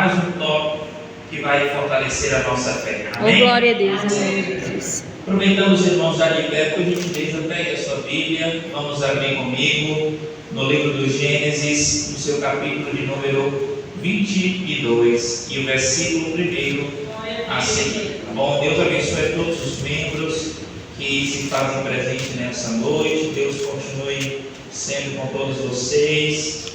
mais um toque que vai fortalecer a nossa fé. Amém? Glória a Deus, amém, Jesus. Aproveitando os irmãos já de pé, por gentileza, pegue a sua Bíblia, vamos abrir comigo no livro do Gênesis, no seu capítulo de número 22 e o versículo 1 a seguir. Tá bom? Deus abençoe a todos os membros que se fazem presente nessa noite. Deus continue sendo com todos vocês,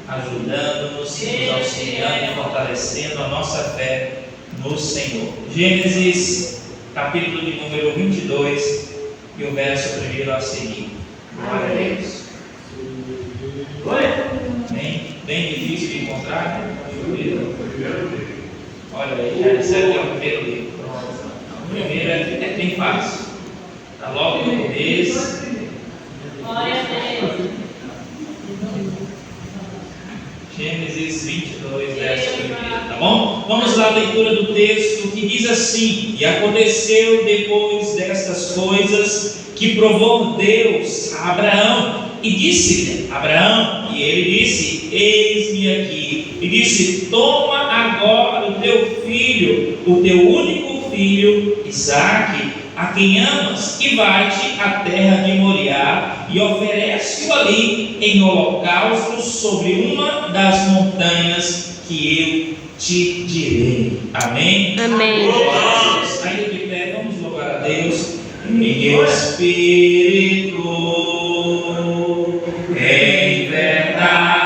ajudando-nos, nos auxiliando e fortalecendo a nossa fé no Senhor. Gênesis, capítulo de número 22 e o verso 1 a seguir. Glória a Deus. Bem difícil de encontrar, né? Olha aí, já recebe o primeiro livro. O primeiro é bem fácil. Está logo no começo. Glória a Deus. Gênesis 22, verso 1. Tá bom? Vamos lá, a leitura do texto que diz assim: E aconteceu depois destas coisas que provou Deus a Abraão e disse-lhe: Abraão, e ele disse: Eis-me aqui. E disse: Toma agora o teu filho, o teu único filho, Isaque, a quem amas, e vai-te à terra de Moriá e oferece-o ali em holocausto sobre uma das montanhas que eu te direi. Amém? Amém. Ainda de pé, vamos louvar a Deus em espírito, em verdade.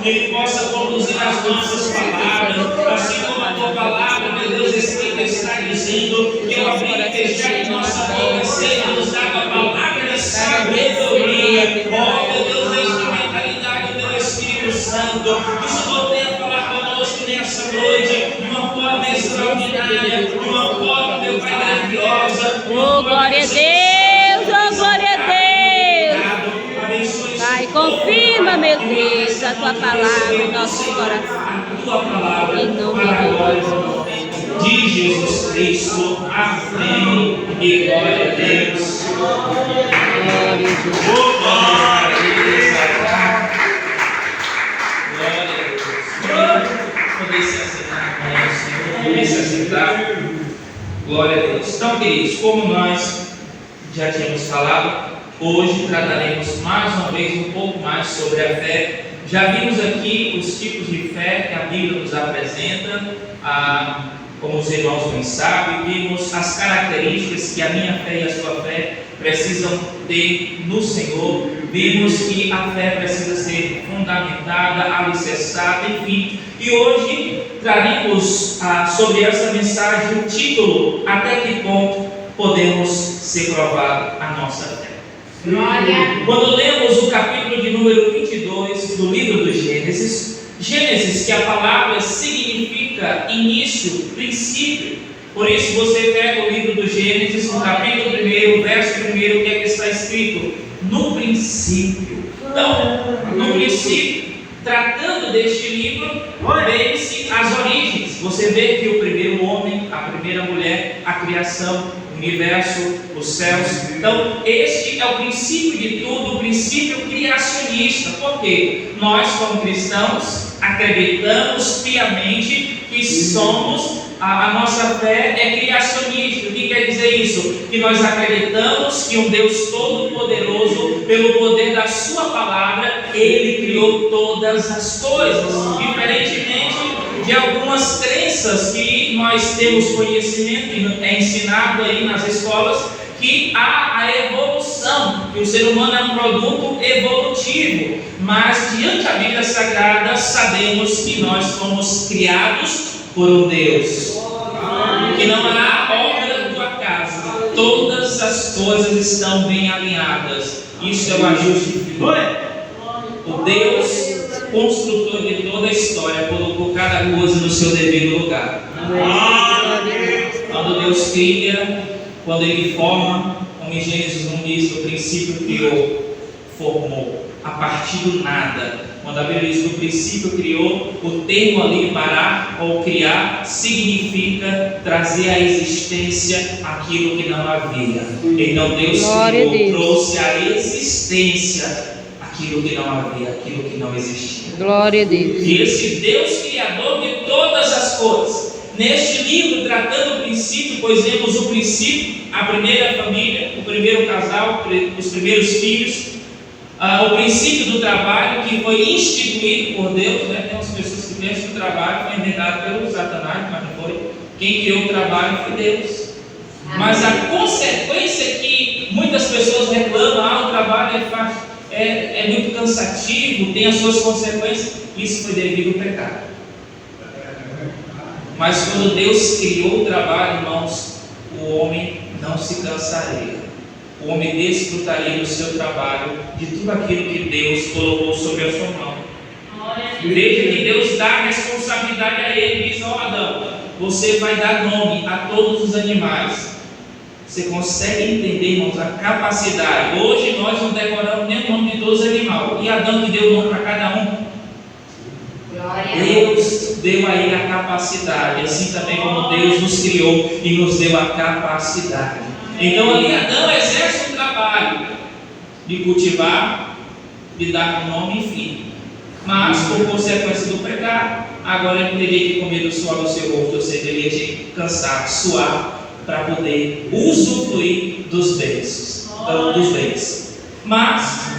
Ele possa conduzir as nossas palavras, assim como a tua palavra, meu Deus, escrita está dizendo que ela vem fechar em nossa boca, seja nos dada a palavra de sabedoria, oh meu Deus, a instrumentalidade do Espírito Santo, que o Senhor venha falar conosco nessa noite, de uma forma extraordinária, de uma forma, meu Pai, grandiosa. Oh, glória a Deus, oh, glória a Deus. Pai, confirma, meu Deus, a tua palavra em nossos corações. Em nome de Jesus Cristo. Amém. E glória a Deus. Glória a Deus. Glória a Deus. Glória a Deus. Poder se assentar com o Senhor. Poder se assentar. Glória a Deus. Então, queridos, como nós já tínhamos falado, hoje trataremos mais uma vez um pouco mais sobre a fé. Já vimos aqui os tipos de fé que a Bíblia nos apresenta, como os irmãos bem sabem, vimos as características que a minha fé e a sua fé precisam ter no Senhor. Vimos que a fé precisa ser fundamental fundamentada, alicerçada, enfim. E hoje traremos sobre essa mensagem o título: até que ponto podemos ser provados a nossa fé. Glória. Quando lemos o capítulo de número 22 do livro do Gênesis, que a palavra significa início, princípio. Por isso você pega o livro do Gênesis, no capítulo 1, verso 1, o que é que está escrito? No princípio. Então, no princípio, tratando deste livro, vê-se as origens. Você vê que o primeiro homem, a primeira mulher, a criação, o universo, os céus. Então, este é o princípio de tudo, o princípio criacionista. Por quê? Nós, como cristãos, acreditamos piamente que somos, a nossa fé é criacionista. O que quer dizer isso? Que nós acreditamos que um Deus todo-poderoso, pelo poder da sua palavra, Ele criou todas as coisas. Diferentemente de algumas crenças que nós temos conhecimento e é ensinado aí nas escolas, que há a evolução, que o ser humano é um produto evolutivo, mas diante da Bíblia Sagrada sabemos que nós fomos criados por um Deus, que não há obra do acaso, todas as coisas estão bem alinhadas. Isso é o ajuste divino. O Deus construtor de toda a história colocou cada coisa no seu devido lugar. Quando Deus cria, quando Ele forma, como em Gênesis 1 diz, no princípio criou, formou, a partir do nada. Quando a Bíblia diz no princípio criou, o termo ali parar ou criar significa trazer à existência aquilo que não havia. Então Deus criou, trouxe à existência aquilo que não havia, aquilo que não existia. Glória a Deus. E esse Deus criador de todas as coisas. Neste livro, tratando o princípio, pois vemos o princípio, a primeira família, o primeiro casal, os primeiros filhos, o princípio do trabalho que foi instituído por Deus, né? Tem umas pessoas que pensam que o trabalho foi inventado pelo Satanás, mas não foi. Quem criou o trabalho foi Deus. Mas a consequência que muitas pessoas reclamam, o trabalho é fácil, é muito cansativo, tem as suas consequências, isso foi devido ao pecado. Mas quando Deus criou o trabalho, irmãos, o homem não se cansaria. O homem desfrutaria do seu trabalho, de tudo aquilo que Deus colocou sobre a sua mão. Veja que Deus dá a responsabilidade a ele, diz: ó Adão, você vai dar nome a todos os animais. Você consegue entender, irmãos, a capacidade? Hoje nós não decoramos nem o nome de todos os animais. E Adão que deu o nome para cada um? Deus deu a ele a capacidade, assim também como Deus nos criou e nos deu a capacidade. Então ali Adão exerce um trabalho de cultivar, de dar nome, enfim. Mas por consequência do pecado, agora ele teria que comer do suor do seu rosto, ou seja, ele teria que cansar, suar, para poder usufruir dos bens. Mas,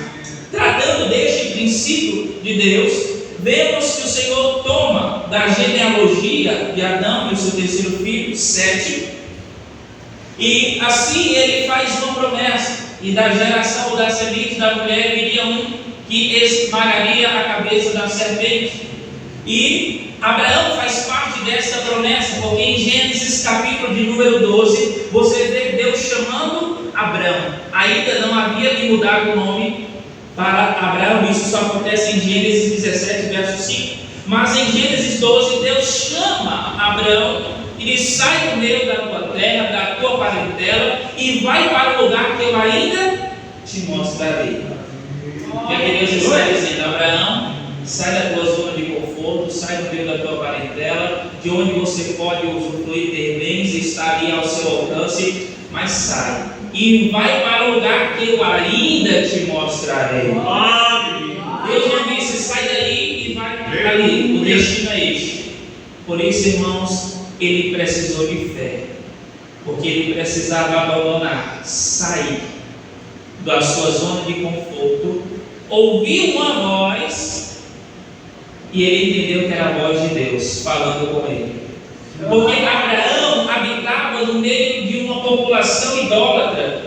tratando deste princípio de Deus, vemos que o Senhor toma da genealogia de Adão e o seu terceiro filho, Sete, e assim ele faz uma promessa: e da geração da semente da mulher viria um que esmagaria a cabeça da serpente. E Abraão faz parte dessa promessa, porque em Gênesis capítulo de número 12, você vê Deus chamando Abraão. Ainda não havia lhe mudado o nome para Abraão, isso só acontece em Gênesis 17, verso 5. Mas em Gênesis 12, Deus chama Abraão, ele sai do meio da tua terra, da tua parentela, e vai para o lugar que eu ainda te mostrarei. O que Deus está dizendo? Abraão, sai da tua zona de conforto, sai do meio da tua parentela, de onde você pode usufruir, ter bens, estar ali ao seu alcance, mas sai e vai para o lugar que eu ainda te mostrarei. Deus não disse: sai daí e vai para ali, o destino é este. Por isso, irmãos, ele precisou de fé, porque ele precisava abandonar, sair da sua zona de conforto, ouvir uma voz, e ele entendeu que era a voz de Deus falando com ele. Porque Abraão habitava no meio de uma população idólatra.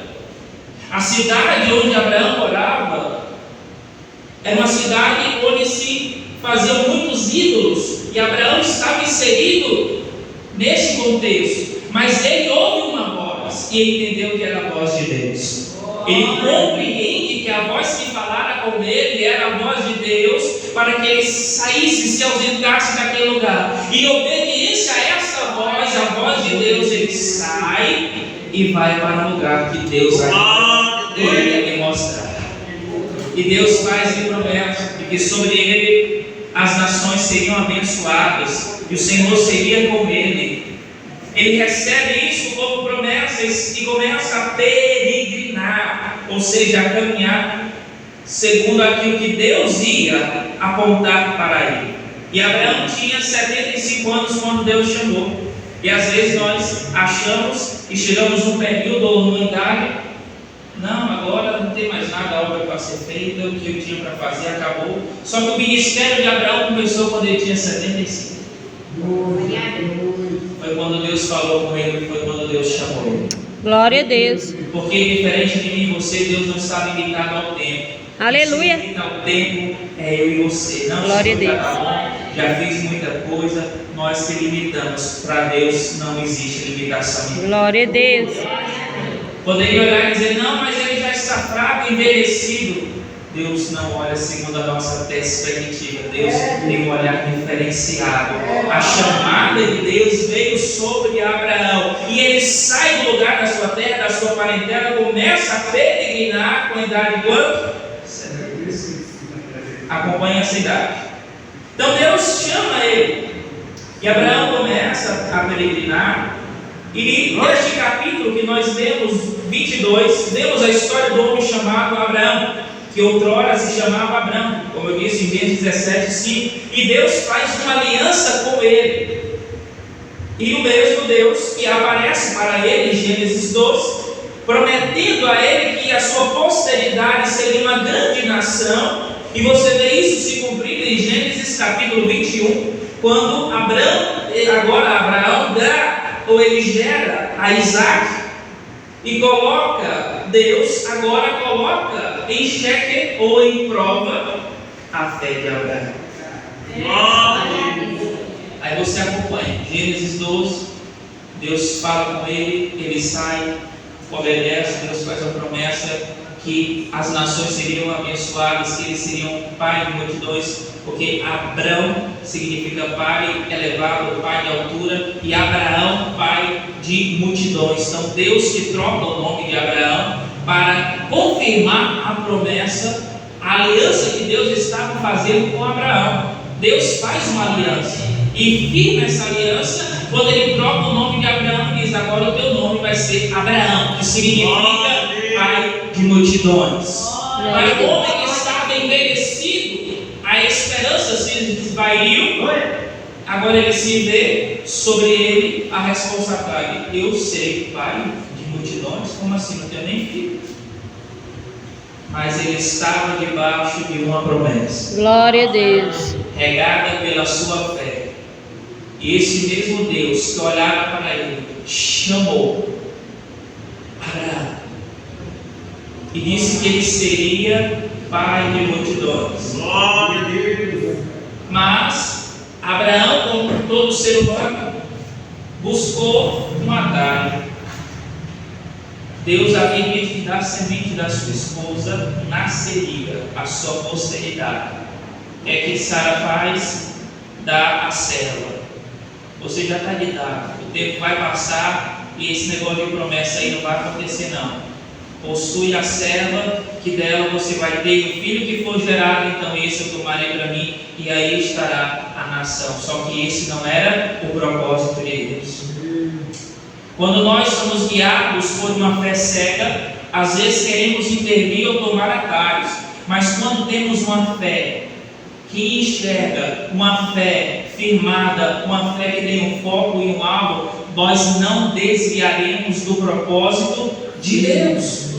A cidade onde Abraão morava Era uma cidade onde se faziam muitos ídolos, e Abraão estava inserido nesse contexto, mas ele ouve uma voz e entendeu que era a voz de Deus. Ele compreende que a voz que falara com ele era a voz de Deus, para que ele saísse, se ausentasse daquele lugar. E em obediência a essa voz, a voz de Deus, ele sai e vai para o lugar que Deus iria lhe mostrar. E Deus faz-lhe promessa de que sobre ele as nações seriam abençoadas e o Senhor seria com ele. Ele recebe isso como promessas e começa a peregrinar, ou seja, a caminhar segundo aquilo que Deus ia apontar para ele. E Abraão tinha 75 anos quando Deus chamou. E às vezes nós achamos que chegamos num período ou numa idade, não, agora não tem mais nada, a obra para ser feita, o que eu tinha para fazer acabou. Só que o ministério de Abraão começou quando ele tinha 75. Foi quando Deus falou com ele, foi quando Deus chamou ele. Glória a Deus. Porque diferente de mim e você, Deus não está limitado ao tempo. Aleluia. Quem limita ao tempo é eu e você. Não, glória a Deus. Já fiz muita coisa, nós que limitamos. Para Deus não existe limitação. Glória a Deus. Poderia olhar e dizer, não, mas ele já está fraco, envelhecido. Deus não olha segundo a nossa perspectiva. Deus tem um olhar diferenciado. A chamada de Deus veio sobre Abraão, e ele sai do lugar da sua terra, da sua parentela, começa a peregrinar com a idade de quanto? Acompanha essa idade. Então Deus chama ele, e Abraão começa a peregrinar. E neste capítulo que nós lemos, 22, vemos a história do homem chamado Abraão, que outrora se chamava Abrão, como eu disse em Gênesis 17, 5, e Deus faz uma aliança com ele. E o mesmo Deus que aparece para ele em Gênesis 12, prometendo a ele que a sua posteridade seria uma grande nação, e você vê isso se cumprindo em Gênesis capítulo 21, quando Abraão dá, ou ele gera a Isaac, e Deus agora coloca em xeque ou em prova a fé de Abraão. Aí você acompanha, Gênesis 12, Deus fala com ele, ele sai, obedece, Deus faz a promessa que as nações seriam abençoadas, que eles seriam pai de multidões, porque Abrão significa pai elevado, pai de altura, e Abraão, pai de multidões. Então Deus que troca o nome de Abraão para confirmar a promessa, a aliança que Deus estava fazendo com Abraão. Deus faz uma aliança e firma essa aliança quando ele troca o nome de Abraão e diz, agora o teu nome vai ser Abraão, que significa pai de multidões. Mas o homem que estava envelhecido, a esperança se esvaiu, agora ele se vê sobre ele a responsabilidade. Eu sei, pai de multidões, como assim? Não tenho nem filho. Mas ele estava debaixo de uma promessa. Glória a Deus. Regada pela sua fé. E esse mesmo Deus que olhava para ele, chamou Abraão e disse que ele seria pai de multidões. Glória a Deus. Mas Abraão, como todo ser humano, buscou um atalho. Deus havia dito que da semente da sua esposa nasceria a sua posteridade. É que Sara faz da serva. Você já está de idade, o tempo vai passar e esse negócio de promessa aí não vai acontecer não. Possui a serva, que dela você vai ter o filho que for gerado, então esse eu tomarei para mim, e aí estará a nação. Só que esse não era o propósito de Deus. Quando nós somos guiados por uma fé cega, às vezes queremos intervir ou tomar atalhos, mas quando temos uma fé que enxerga, uma fé firmada, uma fé que tem um foco e um alvo, nós não desviaremos do propósito de Deus.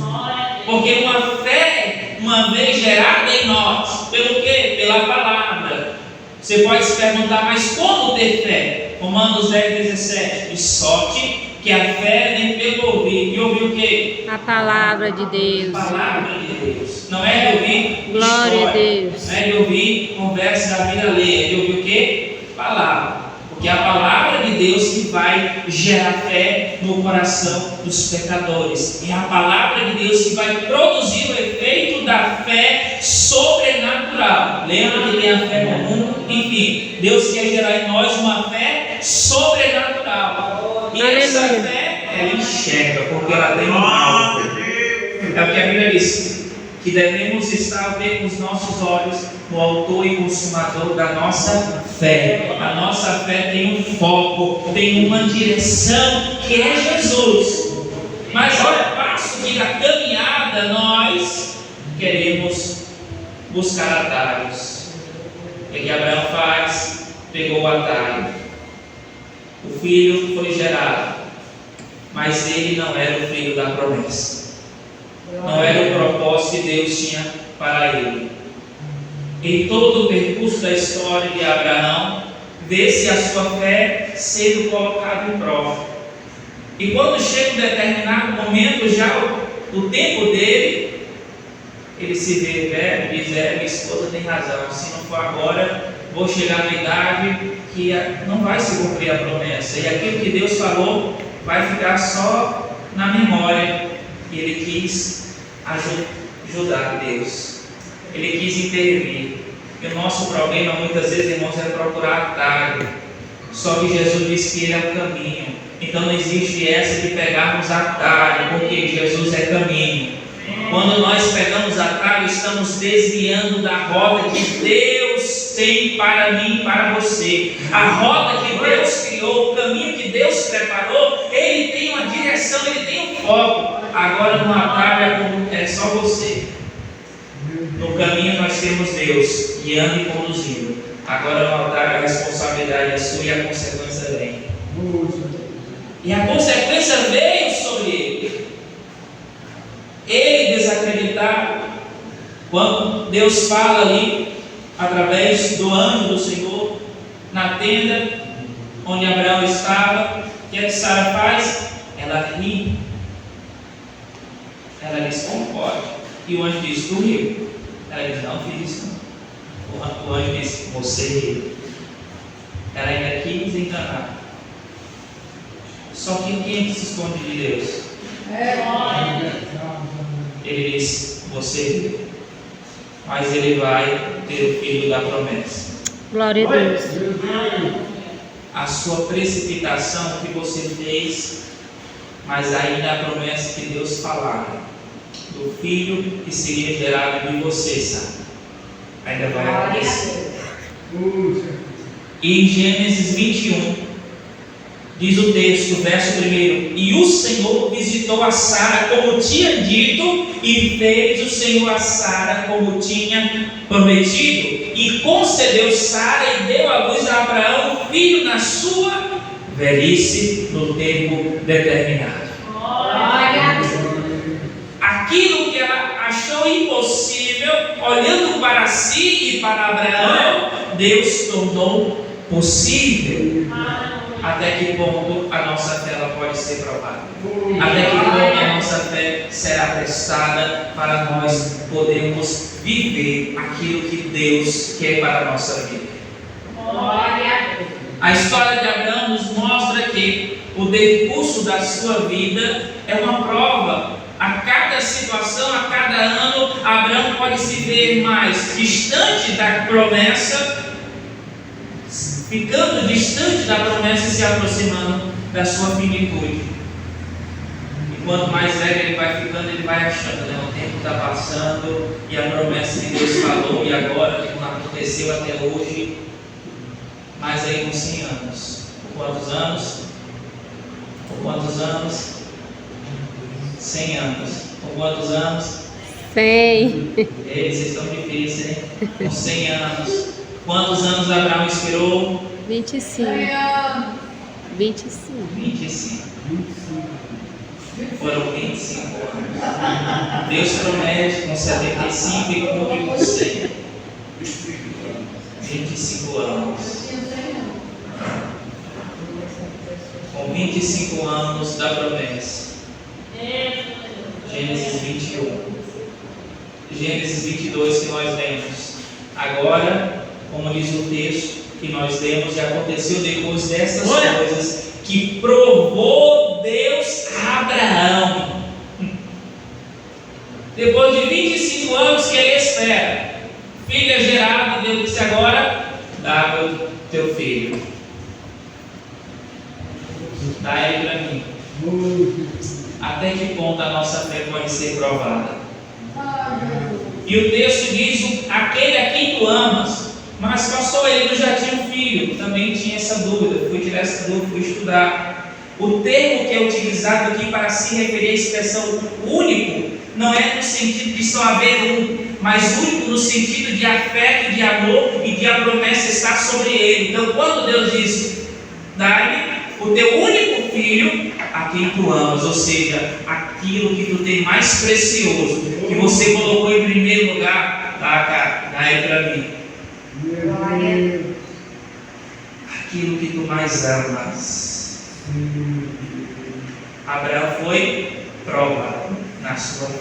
Porque uma fé, uma vez gerada em nós, pelo quê? Pela palavra. Você pode se perguntar, mas como ter fé? Romanos 10, 17, de sorte que que a fé vem pelo ouvir. E ouvir o quê? A palavra de Deus. A palavra de Deus. Não é de ouvir Glória história. a Deus. Não é de ouvir conversa da vida alheia. É de ouvir o quê? Palavra. Porque é a palavra de Deus que vai gerar fé no coração dos pecadores. É a palavra de Deus que vai produzir o efeito da fé sobrenatural. Lembra que tem a fé comum? Enfim, Deus quer gerar em nós uma fé sobrenatural. E essa fé, ela enxerga, porque ela tem um alvo. É o que a Bíblia diz, que devemos estar bem com os nossos olhos no autor e consumador da nossa fé. A nossa fé tem um foco, tem uma direção, que é Jesus. Mas olha, passo que na caminhada nós queremos buscar atalhos. O que Abraão faz? Pegou o atalho. O filho foi gerado, mas ele não era o filho da promessa. Não era o propósito que Deus tinha para ele. Em todo o percurso da história de Abraão, vê-se a sua fé sendo colocada em prova. E quando chega um determinado momento, já o tempo dele, ele se vê velho e diz: minha esposa tem razão, se não for agora, vou chegar na idade que não vai se cumprir a promessa. E aquilo que Deus falou vai ficar só na memória. E ele quis ajudar Deus. Ele quis intervir. E o nosso problema muitas vezes, irmãos, é procurar atalho. Só que Jesus disse que Ele é o caminho. Então não existe essa de pegarmos atalho, porque Jesus é caminho. Quando nós pegamos atalho, estamos desviando da rota que Deus tem para mim e para você. A rota que Deus criou, o caminho que Deus preparou, Ele tem uma direção, Ele tem um foco. Agora no atalho é só você. No caminho nós temos Deus guiando e conduzindo. Agora no atalho a responsabilidade é sua e a consequência vem. E a consequência veio sobre ele. Ele desacreditado. Quando Deus fala ali, através do anjo do Senhor, na tenda onde Abraão estava, o que Sara faz? Ela ri. Ela diz: como pode? E o anjo diz: tu riu. Ela diz: não fiz isso não. O anjo diz: você riu. Ela ainda quis enganar. Só que quem é que se esconde de Deus? Ele diz: você riu. Mas ele vai ter o filho da promessa. Glória a Deus. A sua precipitação que você fez, mas ainda a promessa que Deus falava do filho que seria gerado de você, sabe? Ainda vai acontecer. E em Gênesis 21 diz o texto, verso 1: e o Senhor visitou a Sara como tinha dito, e fez o Senhor a Sara como tinha prometido, e concedeu Sara e deu à luz a Abraão um filho na sua velhice, no tempo determinado. Aquilo que ela achou impossível, olhando para si e para Abraão, Deus tornou possível. Até que ponto a nossa fé ela pode ser provada? Até que ponto a nossa fé será testada para nós podermos viver aquilo que Deus quer para a nossa vida? A história de Abraão nos mostra que o decurso da sua vida é uma prova. A cada situação, a cada ano, Abraão pode se ver mais distante da promessa, ficando distante da promessa e se aproximando da sua finitude. E quanto mais velho ele vai ficando, ele vai achando, né? O tempo está passando e a promessa que Deus falou e agora que não aconteceu até hoje. Mas aí com 100 anos. Por quantos anos? Por quantos anos? 100 anos. Por quantos anos? 100. Vocês estão difíceis, hein? Com 100 anos. Quantos anos Abraão esperou? 25. 25. 25. Foram 25 anos. Deus promete com 75 e cumpre com 100. 25 anos. com 25 anos da promessa. Gênesis 21. Gênesis 22 que nós lemos. Agora, como diz o texto que nós lemos, e aconteceu depois dessas coisas que provou Deus a Abraão. Depois de 25 anos que ele espera, filho é gerado, Deus disse: agora dá o teu filho, dá ele para mim. Até que ponto a nossa fé pode ser provada? E o texto diz: aquele a quem tu amas. Mas pastor, ele já tinha um filho. Também tinha essa dúvida. Fui tirar essa dúvida, fui estudar. O termo que é utilizado aqui para se referir à expressão único não é no sentido de só haver um, mas único no sentido de afeto, de amor e de a promessa estar sobre ele. Então, quando Deus diz: dá-me o teu único filho a quem tu amas, ou seja, aquilo que tu tem mais precioso, que você colocou em primeiro lugar, dá ele para mim. Aquilo que tu mais amas. Abraão foi provado na sua fé.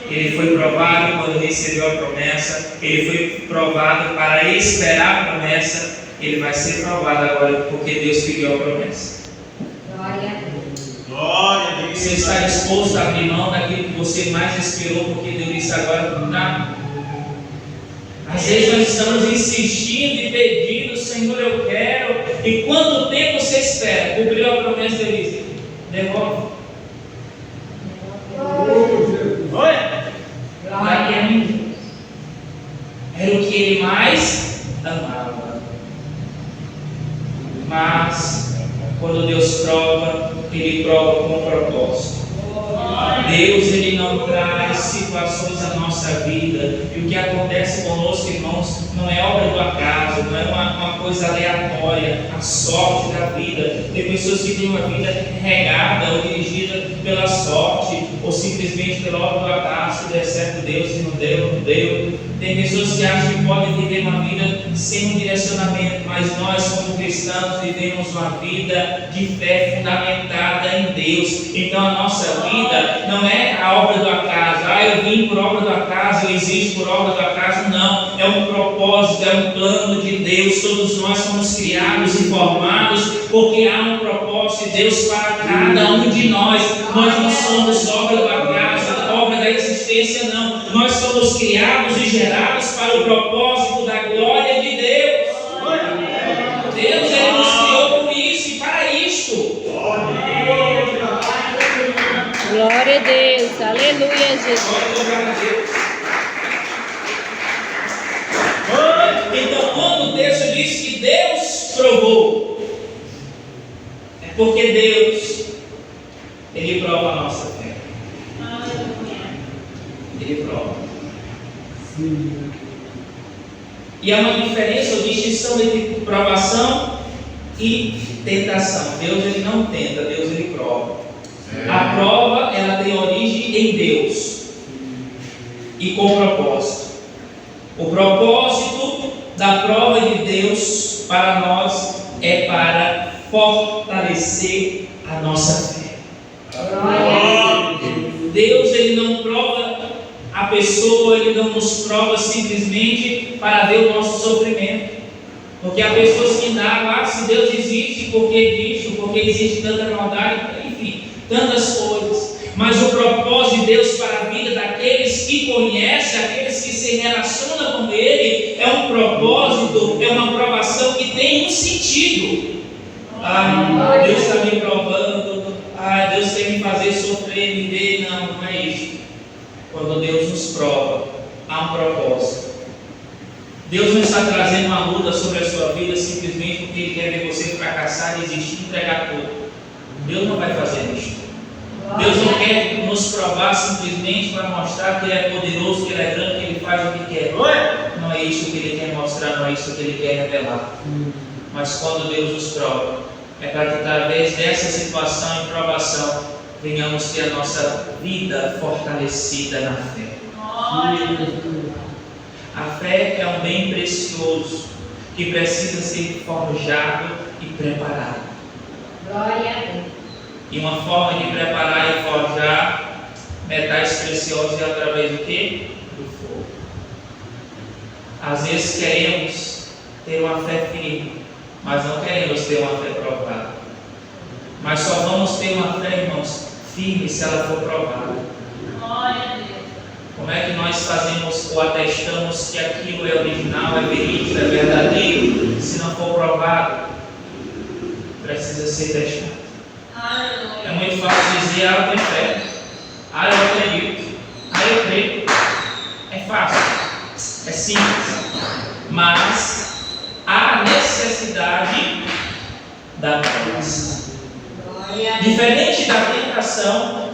Ele foi provado quando recebeu a promessa. Ele foi provado para esperar a promessa. Ele vai ser provado agora porque Deus pediu a promessa. Glória a Deus. Você está disposto a abrir mão daquilo que você mais esperou porque Deus disse agora não? Às vezes nós estamos insistindo e pedindo: Senhor, eu quero. E quanto tempo você espera? Cumpriu a promessa, Deus disse: devolve. Olha, glória a mim. Era o que ele mais amava. Mas quando Deus prova, ele prova com propósito. Deus, ele não traz situações à nossa vida, e o que acontece conosco, irmãos, não é obra do acaso, não é uma coisa aleatória, a sorte da vida. Tem pessoas que têm uma vida regada ou dirigida pela sorte, ou simplesmente pela obra do acaso. Se der certo, Deus, se não deu, não deu. Tem pessoas que acham que podem viver uma vida sem um direcionamento, mas nós, como cristãos, vivemos uma vida de fé fundamentada em Deus. Então a nossa vida não é a obra do acaso. Eu vim por obra do acaso, eu existo por obra do acaso. Não, é um propósito, é um plano de Deus. Todos nós somos criados e formados porque há um propósito de Deus para cada um de nós. Nós não somos obra do acaso, obra da existência, não. Nós somos criados e gerados para o propósito da glória de Deus. Deus, ele nos criou por isso e para isto. Glória a Deus, aleluia, Jesus. Então, quando o texto diz que Deus provou, é porque Deus, ele prova a nossa fé. Ele prova. E há uma diferença ou distinção entre provação e tentação. Deus, ele não tenta, Deus, ele prova. A prova, ela tem origem em Deus e com propósito. O propósito da prova de Deus para nós é para fortalecer a nossa fé. Deus, ele não prova a pessoa, ele não nos prova simplesmente para ver o nosso sofrimento. Porque há pessoas que indagam: se Deus existe, por que disso? Por que existe tanta maldade? Enfim, tantas coisas. Mas o propósito de Deus para a vida daqueles que conhecem, aqueles que se relacionam com Ele, é um propósito, é uma provação que tem um sentido. Deus está me provando, Deus quer me fazer sofrer, me ver. Não, não é isso. Quando Deus nos prova, há um propósito. Deus não está trazendo uma luta sobre a sua vida simplesmente porque Ele quer ver você fracassar, desistir e entregar tudo. Deus não vai fazer isso. Deus não quer nos provar simplesmente para mostrar que Ele é poderoso, que Ele é grande, que Ele faz o que quer. Não é isso que Ele quer mostrar, não é isso que Ele quer revelar. Mas quando Deus nos prova, é para que através dessa situação e provação venhamos ter a nossa vida fortalecida na fé. A fé é um bem precioso que precisa ser forjado e preparado. Glória a Deus. E uma forma de preparar e forjar metais preciosos é através do quê? Do fogo. Às vezes queremos ter uma fé firme, mas não queremos ter uma fé provada. Mas só vamos ter uma fé, irmãos, firme se ela for provada. Glória a Deus. Como é que nós fazemos ou atestamos que aquilo é original, é verídico, é verdadeiro, se não for provado? Precisa ser testado. É muito fácil dizer, eu tenho fé, eu acredito, eu creio. É fácil, é simples. Mas há necessidade da provação. Diferente da tentação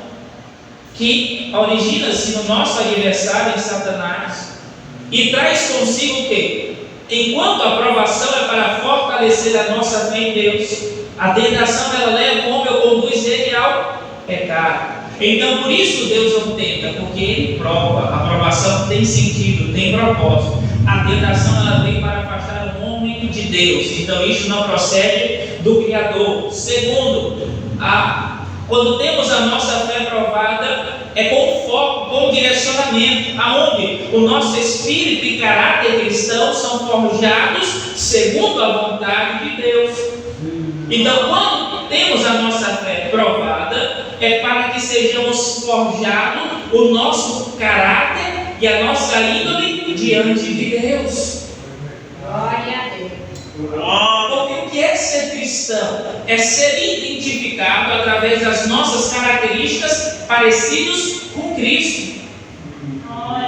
que origina-se no nosso adversário em Satanás e traz consigo o quê? Enquanto a provação é para fortalecer a nossa fé em Deus, a tentação ela leva o homem ou conduz ele ao pecado. Então por isso Deus o tenta, porque Ele prova. A provação tem sentido, tem propósito. A tentação ela vem para afastar o homem de Deus. Então isso não procede do Criador. Segundo, quando temos a nossa fé provada, é com foco, com direcionamento, aonde o nosso espírito e caráter cristão são forjados segundo a vontade de Deus. Então, quando temos a nossa fé provada, é para que sejamos forjados o nosso caráter e a nossa índole diante de Deus. Glória a Deus. Porque o que é ser cristão? É ser identificado através das nossas características parecidas com Cristo.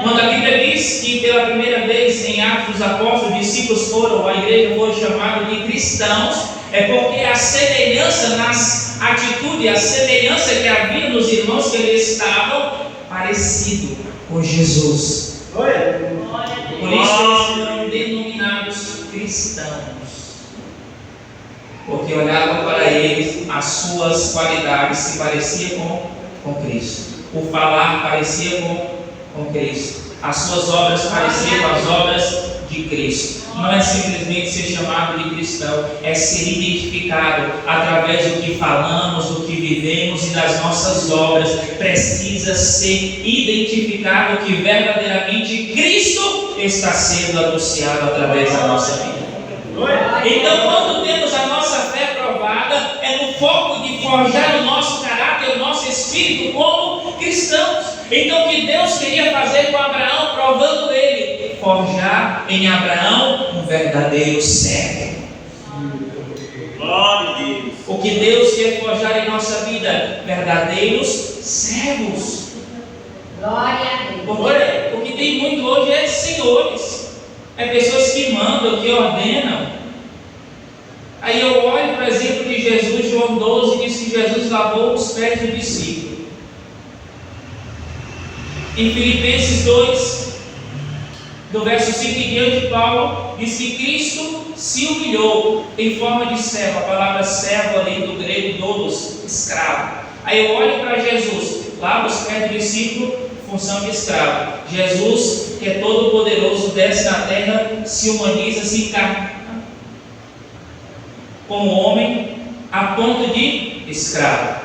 Quando a Bíblia diz que pela primeira vez em Atos dos Apóstolos, os discípulos foram, a igreja foi chamada de cristãos, é porque a semelhança nas atitudes, a semelhança que havia nos irmãos que eles estavam, parecido com Jesus. Por isso eles foram denominados cristãos. Porque olhavam para eles, as suas qualidades se pareciam com Cristo. O falar parecia com Cristo. As suas obras pareciam com as obras de Cristo. Não é simplesmente ser chamado de cristão, é ser identificado através do que falamos, do que vivemos e das nossas obras. Precisa ser identificado que verdadeiramente Cristo está sendo anunciado através da nossa vida. Então, quando temos a nossa fé provada, é no foco de forjar o nosso caráter, o nosso espírito como cristãos. Então, o que Deus queria fazer com Abraão, provando ele, forjar em Abraão um verdadeiro servo. O que Deus quer forjar em nossa vida, verdadeiros servos. Glória a Deus. O que tem muito hoje é senhores. É pessoas que mandam, que ordenam. Aí eu olho para o exemplo de Jesus, João 12, diz que Jesus lavou os pés do discípulo. Em Filipenses 2, do verso 5 em diante, Paulo diz que Cristo se humilhou em forma de servo. A palavra servo ali do grego, doulos, escravo. Aí eu olho para Jesus, lava os pés do discípulo, função de escravo. Jesus, que é todo poderoso, desce na terra, se humaniza, se encarna como homem a ponto de escravo.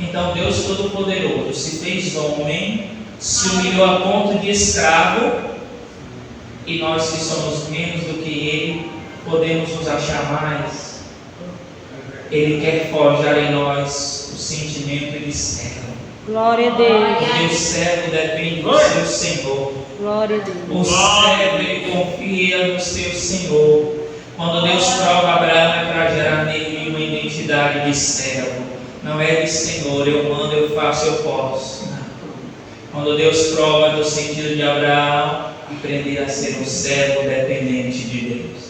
Então Deus todo poderoso se fez homem, se humilhou a ponto de escravo, e nós que somos menos do que Ele podemos nos achar mais. Ele quer forjar em nós o sentimento de servo. Glória a Deus. Porque o servo depende do seu Senhor. Glória a Deus. O servo ele confia no seu Senhor. Quando Deus prova Abraão é para gerar nele uma identidade de servo. Não é de Senhor, eu mando, eu faço, eu posso. Não. Quando Deus prova no sentido de Abraão, aprender a ser um servo dependente de Deus.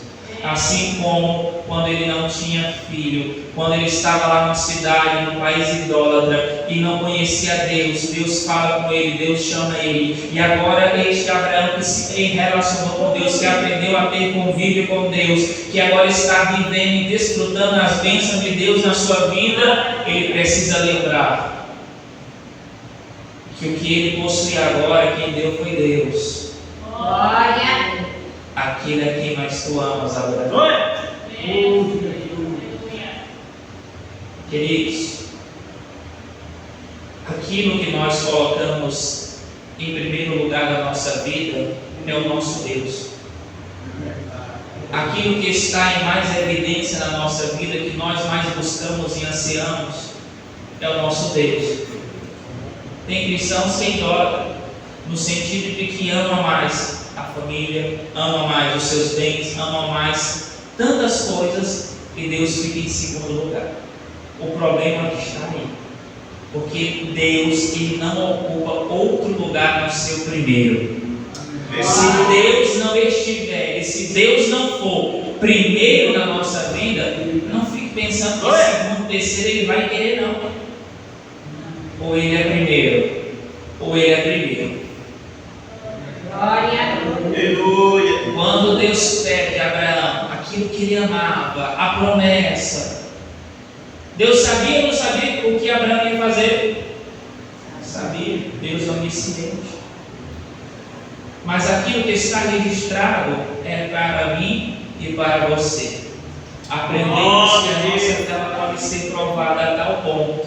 Assim como quando ele não tinha filho, quando ele estava lá na cidade, no país idólatra, e não conhecia Deus, Deus fala com ele, Deus chama ele, e agora este Abraão que se relacionou com Deus, que aprendeu a ter convívio com Deus, que agora está vivendo e desfrutando as bênçãos de Deus na sua vida, ele precisa lembrar que o que ele possui agora, quem deu foi Deus. Glória a Deus. Aquele a quem nós tu amas, Abraão. Queridos, aquilo que nós colocamos em primeiro lugar da nossa vida é o nosso Deus. Aquilo que está em mais evidência na nossa vida, que nós mais buscamos e ansiamos, é o nosso Deus. Tem cristãos que adoram, no sentido de que ama mais a família, ama mais os seus bens, ama mais tantas coisas, que Deus fica em segundo lugar. O problema está aí, porque Deus, Ele não ocupa outro lugar no seu primeiro. Se Deus não estiver, e se Deus não for primeiro na nossa vida, não fique pensando que segundo, terceiro Ele vai querer, não. Ou Ele é primeiro, ou Ele é primeiro. Glória a Deus. Aleluia. Quando Deus pede a Abraão aquilo que ele amava, a promessa, Deus sabia ou não sabia o que Abraão ia fazer? Sabia, Deus é onisciente. Mas aquilo que está registrado é para mim e para você. Aprendemos que a nossa fé pode ser provada a tal ponto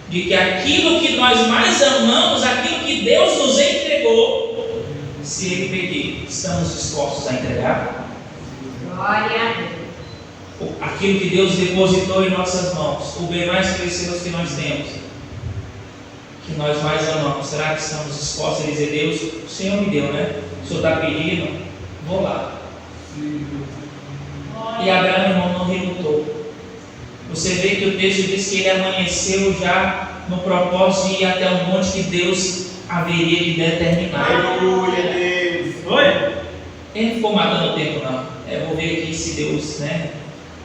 de que aquilo que nós mais amamos, aquilo que Deus nos entregou, se Ele pedir, estamos dispostos a entregar? Glória a Deus. Aquilo que Deus depositou em nossas mãos, o bem mais precioso que nós temos, que nós mais amamos, será que estamos dispostos a dizer: Deus, o Senhor me deu, né? O Senhor está pedindo, vou lá. E Abraão, irmão, não relutou. Você vê que o texto diz que ele amanheceu já no propósito de ir até o monte que Deus haveria de determinar. Aleluia, Deus. Oi? Ele não ficou matando o tempo, não. Vou ver aqui se Deus,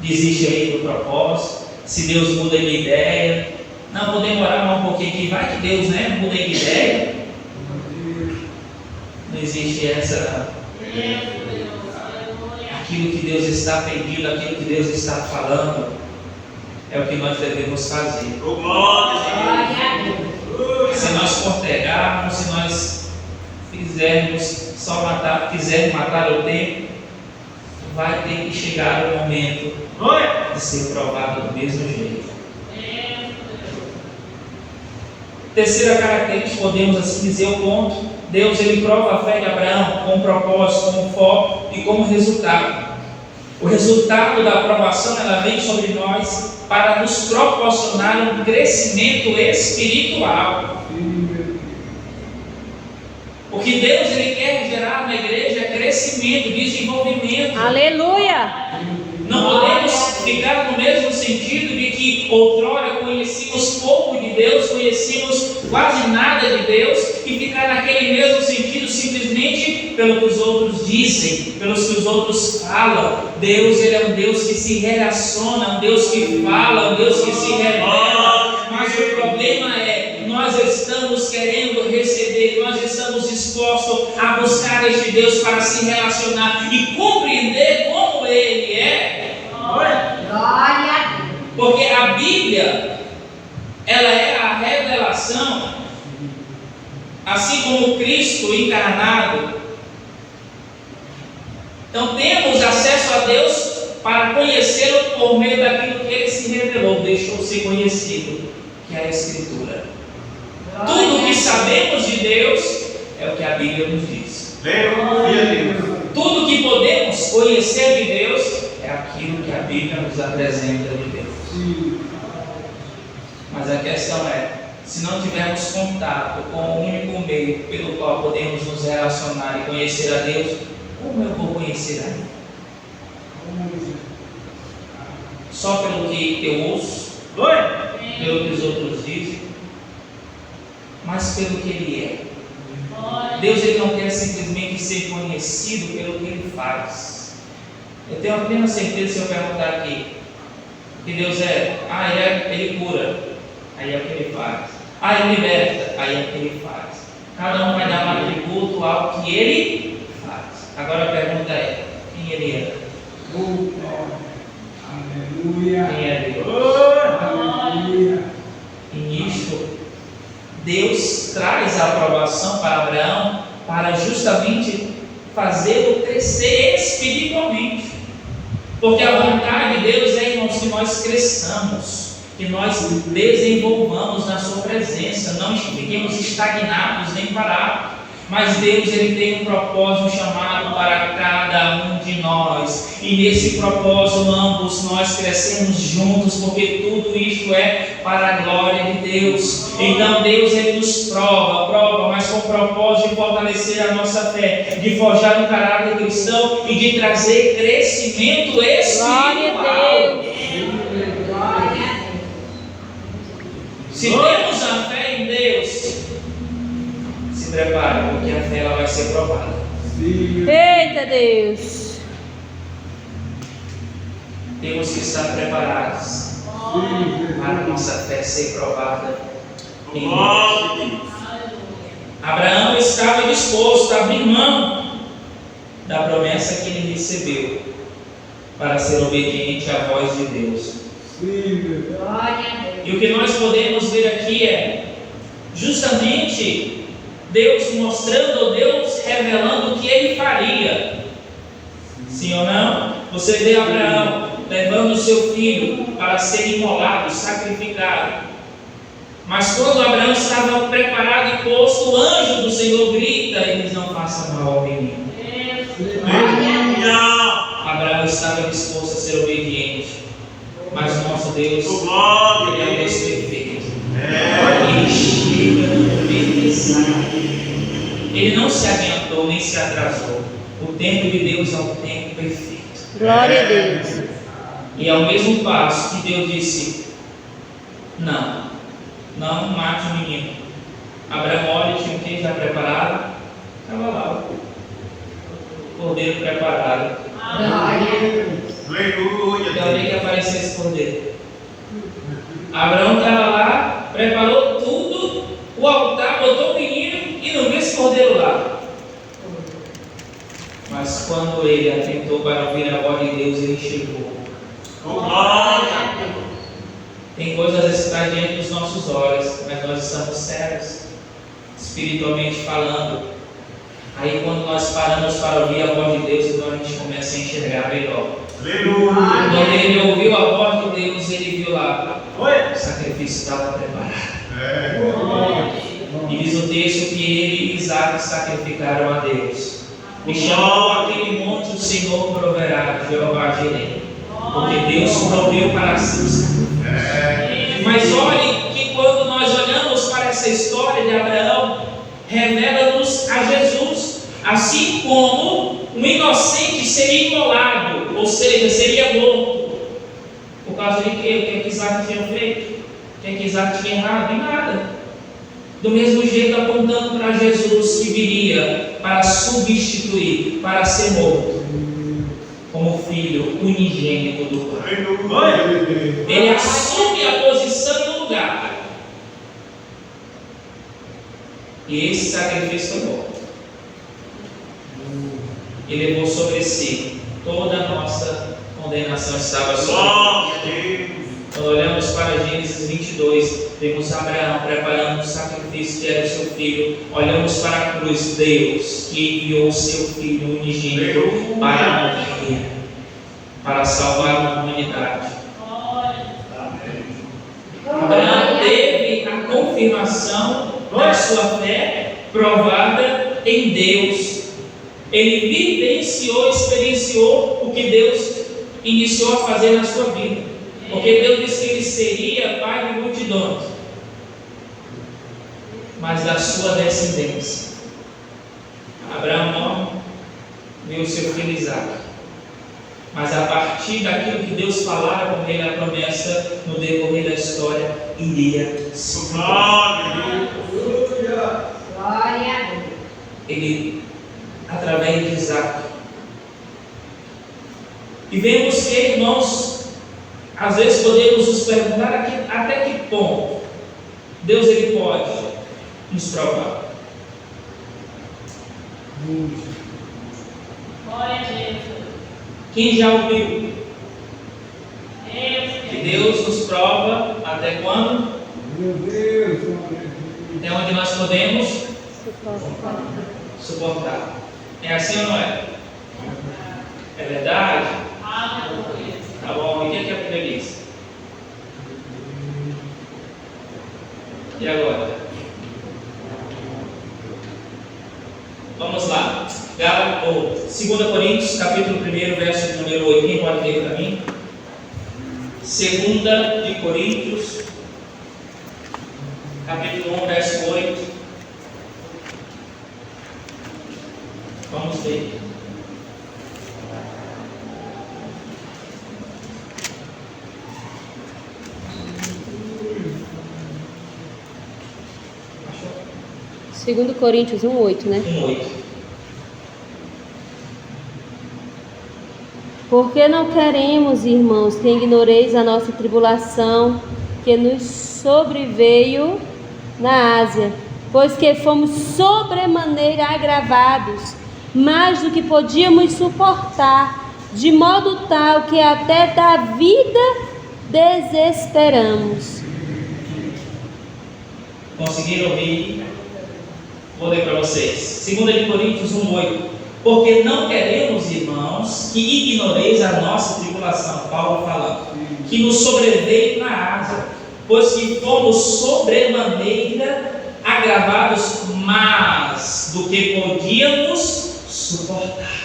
desiste aí do propósito, se Deus muda de ideia. Não, vou demorar mais um pouquinho aqui. Vai que Deus, muda de ideia. Não existe essa. Aquilo que Deus está pedindo, aquilo que Deus está falando, é o que nós devemos fazer. Glória a Deus. Se nós postergarmos, se nós quisermos matar o tempo, vai ter que chegar o momento de ser provado do mesmo jeito. Terceira característica, podemos assim dizer, o ponto: Deus, Ele prova a fé de Abraão com um propósito, com um foco e como resultado. O resultado da aprovação, ela vem sobre nós para nos proporcionar um crescimento espiritual. Porque Deus, Ele quer gerar na igreja crescimento, desenvolvimento. Aleluia! Não podemos ficar no mesmo sentido de que outrora conhecíamos pouco de Deus, conhecíamos quase nada de Deus, e ficar naquele mesmo sentido simplesmente pelo que os outros dizem, pelos que os outros falam. Deus, Ele é um Deus que se relaciona, um Deus que fala, um Deus que se revela. Mas o problema é, nós estamos querendo receber, nós estamos dispostos a buscar este Deus para se relacionar e compreender como Ele é. Glória a Deus. Porque a Bíblia, ela é a revelação, assim como Cristo encarnado. Então temos acesso a Deus para conhecê-lo por meio daquilo que Ele se revelou, deixou ser conhecido, que é a Escritura. Tudo que sabemos de Deus é o que a Bíblia nos diz. Aleluia, Deus. Tudo que podemos conhecer de Deus é aquilo que a Bíblia nos apresenta de Deus. Mas a questão é, se não tivermos contato com o único meio pelo qual podemos nos relacionar e conhecer a Deus, como eu vou conhecer a Ele? Só pelo que eu ouço, pelo que os outros dizem, mas pelo que Ele é. Deus, Ele não quer simplesmente ser conhecido pelo que Ele faz. Eu tenho a plena certeza, se eu perguntar aqui, que Deus Ele cura, aí é o que Ele faz. Ele liberta, aí é o que Ele faz. Cada um vai dar um atributo ao que Ele faz. Agora a pergunta é, quem Ele é? Aleluia. Quem é Deus? Aleluia. E nisto, Deus traz a aprovação para Abraão para justamente fazê-lo crescer espiritualmente. Porque a vontade de Deus é, irmãos, que nós cresçamos. que nós desenvolvamos na sua presença, não fiquemos estagnados nem parados. Mas Deus, Ele tem um propósito, um chamado para cada um de nós, e nesse propósito ambos nós crescemos juntos, porque tudo isto é para a glória de Deus. Então Deus, Ele nos prova, mas com o propósito de fortalecer a nossa fé, de forjar um caráter cristão e de trazer crescimento espiritual. Glória a Deus. Se temos a fé em Deus, se prepare, porque a fé ela vai ser provada. Eita Deus. Temos que estar preparados para a nossa fé ser provada em Deus. Abraão estava disposto a abrir mão da promessa que ele recebeu para ser obediente à voz de Deus. E o que nós podemos ver aqui é justamente Deus mostrando, ou Deus revelando o que Ele faria. Sim ou não? Você vê Abraão levando o seu filho para ser imolado, sacrificado. Mas quando Abraão estava preparado e posto, o anjo do Senhor grita: eles não façam mal ao menino. Abraão estava disposto a ser obediente. Mas o nosso Deus, Ele é um Deus perfeito. Ele chega no momento exato. Ele não se adiantou nem se atrasou. O tempo de Deus é um tempo perfeito. Glória a Deus. E ao mesmo passo que Deus disse: não mate o menino. Abraão olha, tinha o que já preparado? Estava lá o cordeiro preparado. Então onde que apareceu esse cordeiro? Abraão estava lá, preparou tudo, o altar, botou o menino e não viu esse cordeiro lá. Mas quando ele atentou para ouvir a voz de Deus, ele chegou. Tem coisas às vezes que está diante dos nossos olhos, mas nós estamos cegos, espiritualmente falando. Aí quando nós paramos para ouvir a voz de Deus, então a gente começa a enxergar melhor. Quando ele ouviu a voz de Deus, ele viu lá, o sacrifício estava preparado. E diz o texto que ele e Isaac sacrificaram a Deus. E chamou aquele monte: o Senhor proverá, Jeová Jireh. Porque Deus proveu para si. Mas olhe que quando nós olhamos para essa história de Abraão, revela-nos a Jesus. Assim como um inocente seria imolado, ou seja, seria morto. Por causa de quê? O que Isaac tinha feito? O que Isaac tinha errado? Em nada. Do mesmo jeito, apontando para Jesus que viria para substituir, para ser morto, como filho unigênito do Pai. Ele assume a posição e o lugar. E esse sacrifício foi morto. E levou sobre si toda a nossa condenação, estava sobre ele. Quando olhamos para Gênesis 22, vemos Abraão preparando o sacrifício que era o seu filho. Olhamos para a cruz, Deus que enviou o seu filho unigênito para morrer, para salvar a humanidade. Abraão teve a confirmação da sua fé provada em Deus. Ele vivenciou, experienciou o que Deus iniciou a fazer na sua vida. Porque Deus disse que ele seria pai de multidões, mas da sua descendência. Abraão morre, viu o seu filho Isaac. Mas a partir daquilo que Deus falara com ele, a promessa no decorrer da história iria se cumprir. Ele, através de Isaac. E vemos que, irmãos, às vezes podemos nos perguntar até que ponto Deus ele pode nos provar. Quem já ouviu que Deus nos prova até quando? Até onde nós podemos suportar. É assim ou não é? É verdade? Tá bom, e o que a Bíblia diz? ver para mim? 2 de Coríntios, capítulo 1, verso 8. Vamos ver. Achou? 2 Coríntios 1:8, né? 1:8. Porque não queremos, irmãos, que ignoreis a nossa tribulação que nos sobreveio na Ásia, pois que fomos sobremaneira agravados, mais do que podíamos suportar, de modo tal que até da vida desesperamos. Conseguiram ouvir? Vou ler para vocês. 2 de Coríntios 1:8. Porque não queremos, irmãos, que ignoreis a nossa tribulação, Paulo falando, que nos sobreveio na Ásia, pois que fomos sobremaneira agravados mais do que podíamos suportar.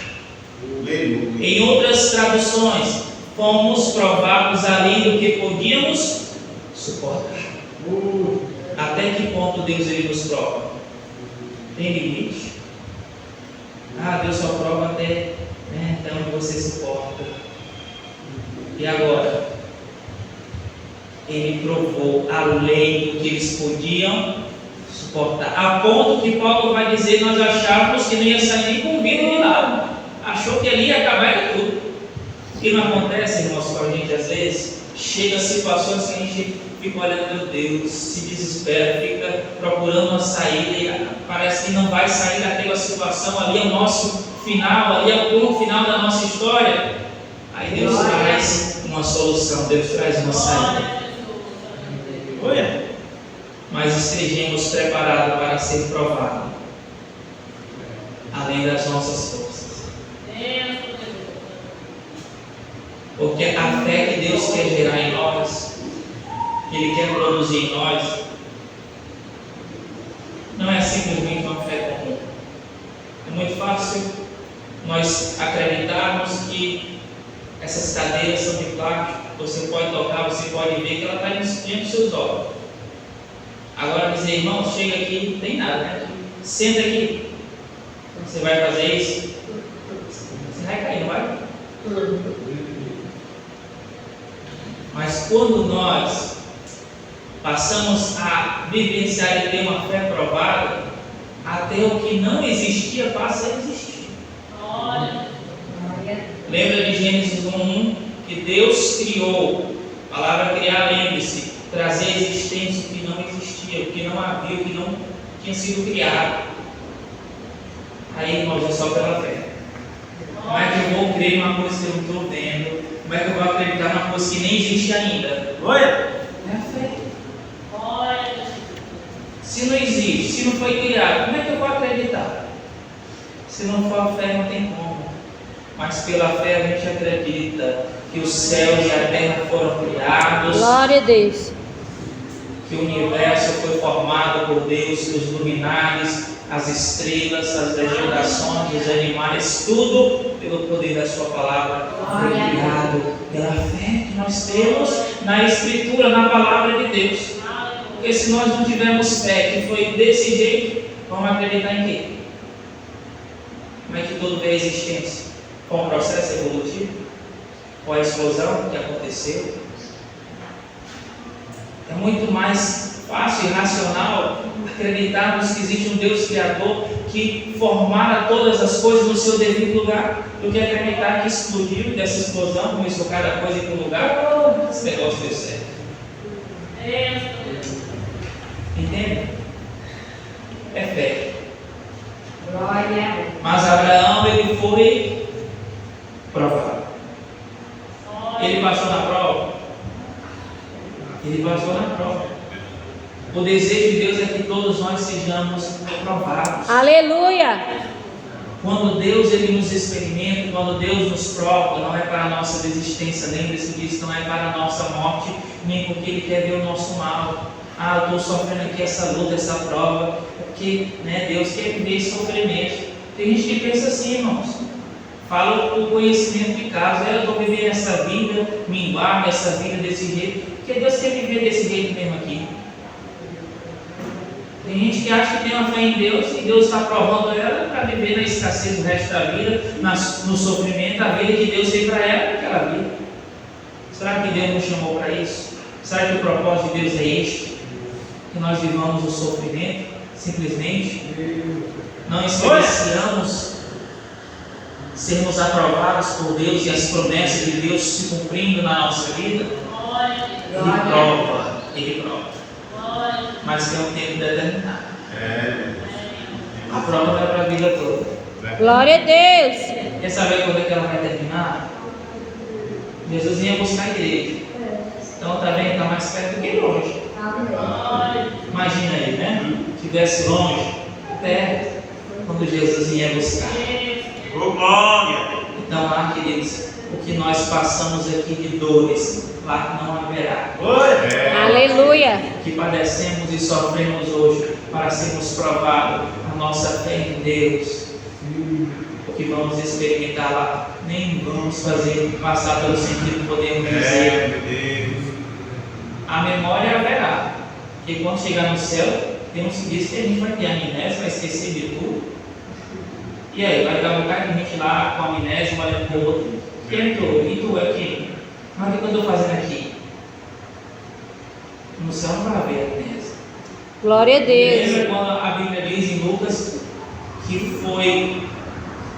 Em outras traduções, fomos provados além do que podíamos suportar. Até que ponto Deus ele nos prova? Tem limite? Deus só prova até onde você suporta. E agora? Ele provou além do que eles podiam suportar. A ponto que Paulo vai dizer, nós achávamos que não ia sair nem com vida de lá. Achou que ali ia acabar de tudo. O que não acontece, irmãos, com a gente às vezes? Chega a situações que a gente fica olhando, meu Deus, se desespera, fica procurando uma saída e parece que não vai sair daquela situação. Ali é o nosso final, ali é o ponto final da nossa história. Aí Deus traz uma solução, Deus traz uma saída. Mas estejamos preparados para ser provados, além das nossas forças. Porque a fé que Deus quer gerar em nós, que Ele quer produzir em nós, não é simplesmente uma fé comum. É muito fácil nós acreditarmos que essas cadeiras são de plástico, você pode tocar, você pode ver que ela está diante dos seus olhos. Agora dizer, irmão, chega aqui, não tem nada, né? Senta aqui. Você vai fazer isso? Você vai cair, não vai? Mas quando nós passamos a vivenciar e ter uma fé provada, até o que não existia passa a existir. Lembra de Gênesis 1:1? Que Deus criou, a palavra criar, lembre-se, trazer à existência o que não existia, o que não havia, o que não tinha sido criado. Aí, irmãos, é só pela fé. Como é que eu vou crer numa coisa que eu não estou vendo? Como é que eu vou acreditar numa coisa que nem existe ainda? É a fé. Se não existe, se não foi criado, como é que eu vou acreditar? Se não for a fé, não tem como. Mas pela fé a gente acredita que os céus e a terra foram criados. Glória a Deus. Que o universo foi formado por Deus, que os luminares, as estrelas, as vegetações, os animais, tudo pelo poder da sua palavra foi criado pela fé que nós temos na Escritura, na palavra de Deus. Porque se nós não tivermos fé que foi desse jeito, vamos acreditar em quê? Como é que tudo vê a existência? Com o processo evolutivo? Com a explosão que aconteceu? É muito mais fácil e racional acreditarmos que existe um Deus Criador que formara todas as coisas no seu devido lugar, do que acreditar que explodiu dessa explosão, começou cada coisa em um lugar, esse negócio deu certo. Entende? É fé. Mas Abraão, ele foi provado. Ele passou na prova. Ele passou na prova. O desejo de Deus é que todos nós sejamos provados. Aleluia! Quando Deus ele nos experimenta, quando Deus nos prova, não é para a nossa desistência, lembre-se disso, não é para a nossa morte, nem porque Ele quer ver o nosso mal. Eu estou sofrendo aqui essa luta, essa prova, porque Deus quer ver sofrimento. Tem gente que pensa assim, irmãos, Falo por conhecimento de causa. Eu estou vivendo essa vida, me embargo nessa vida desse jeito, porque Deus quer viver desse jeito mesmo aqui. Tem gente que acha que tem uma fé em Deus e Deus está provando ela para viver na escassez do resto da vida, no sofrimento, a vida que Deus fez para ela naquela vida. Será que Deus nos chamou para isso? Será que o propósito de Deus é este? Que nós vivamos o sofrimento, simplesmente? Não experienciamos sermos aprovados por Deus e as promessas de Deus se cumprindo na nossa vida? Ele prova. Mas tem um tempo determinado. A prova é para a vida toda. Glória a Deus. Quer saber quando é que ela vai terminar? Jesus vinha buscar a igreja. Então está vendo? Está mais perto do que longe. Imagina aí, né? Se estivesse longe, perto, quando Jesus vinha buscar. Então lá, queridos, o que nós passamos aqui de dores, lá não haverá. Aleluia. O que padecemos e sofremos hoje para sermos provados a nossa fé em Deus. O que vamos experimentar lá, nem vamos passar pelo sentido, podemos dizer. A memória haverá, porque quando chegar no céu, temos que dizer que a gente vai ter amnésia, vai esquecer de tudo. E aí, vai dar um bocado de gente lá com amnésia, olhando para o outro. Quem é tu? E tu é quem? Mas o que eu estou fazendo aqui? No céu não vai haver amnésia. Glória a Deus. Lembra quando a Bíblia diz em Lucas que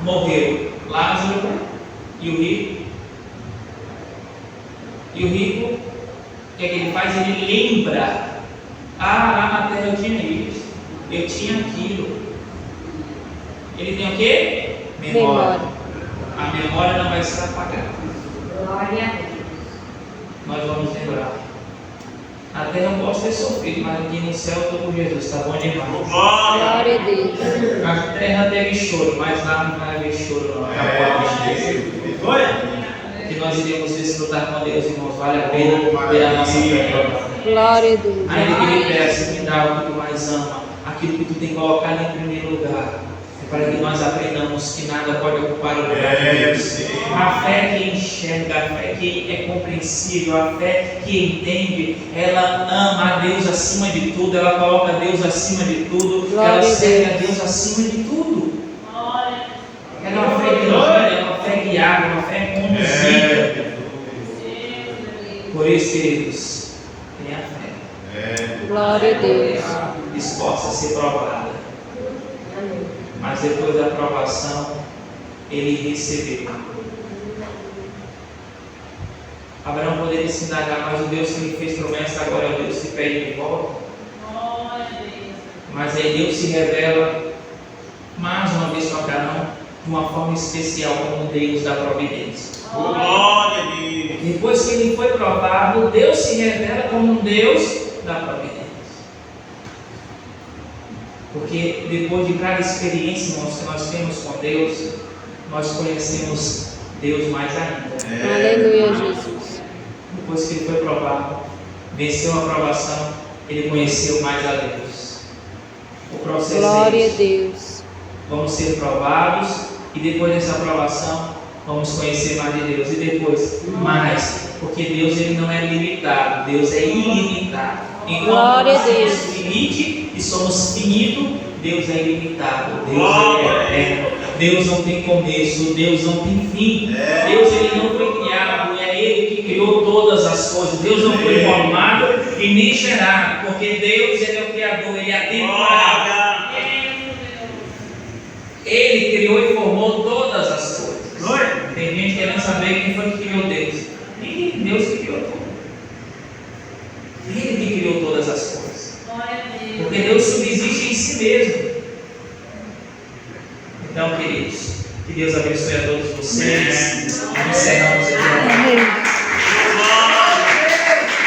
morreu Lázaro e o rico? E o rico, o que é que ele faz? Ele lembra: lá na terra eu tinha isso, eu tinha aquilo. Ele tem o quê? Memória. A memória não vai ser apagada. Glória a Deus. Nós vamos lembrar. Na terra eu posso ter sofrido, mas aqui no céu eu estou com Jesus, está bom demais. Glória a Deus. A terra teve choro, mas lá não vai haver choro, não. Acabou a tristeza. Que nós iremos desfrutar com Deus, irmãos. Vale a pena ter a nossa fé. Glória a Deus. Ainda que Ele peça, me dá o que tu mais ama, aquilo que tu tem colocado em primeiro lugar. Para que nós aprendamos que nada pode ocupar o lugar de Deus. A fé que enxerga, a fé que é compreensível, a fé que entende, ela ama a Deus acima de tudo, ela coloca Deus acima de tudo, ela serve a Deus acima de tudo. Ela é uma fé guiada, é uma fé guiada, uma fé conduzida. Por isso, queridos, tenha fé. Glória a Deus. Disposta a ser provada. Mas depois da aprovação, ele recebeu. Abraão poderia se indagar, mas o Deus que lhe fez promessa agora é o Deus que pede de volta. Mas aí Deus se revela mais uma vez para Abraão de uma forma especial como Deus da providência. Depois que ele foi provado, Deus se revela como um Deus da providência. Porque depois de cada experiência, irmãos, que nós temos com Deus, nós conhecemos Deus mais ainda. Aleluia, Jesus. Depois que ele foi provado, venceu a provação, ele conheceu mais a Deus. O processo Glória é a isso. Deus. Vamos ser provados e depois dessa aprovação, vamos conhecer mais de Deus. E depois, mais, porque Deus ele não é limitado, Deus é ilimitado. Enquanto Glória a nós Deus. somos finite e somos finito, Deus é ilimitado, Deus é eterno, Deus não tem começo, Deus não tem fim. Deus ele não foi criado, é Ele que criou todas as coisas. Deus não foi formado e nem gerado, porque Deus ele é o Criador, Ele é atemporal. Ele criou e formou todas as coisas. Tem gente querendo saber quem foi que criou Deus. E Deus que criou tudo. Ele que criou todas as coisas. Porque Deus subsiste em si mesmo. Então, queridos, que Deus abençoe a todos vocês. Encerramos aqui. Amém.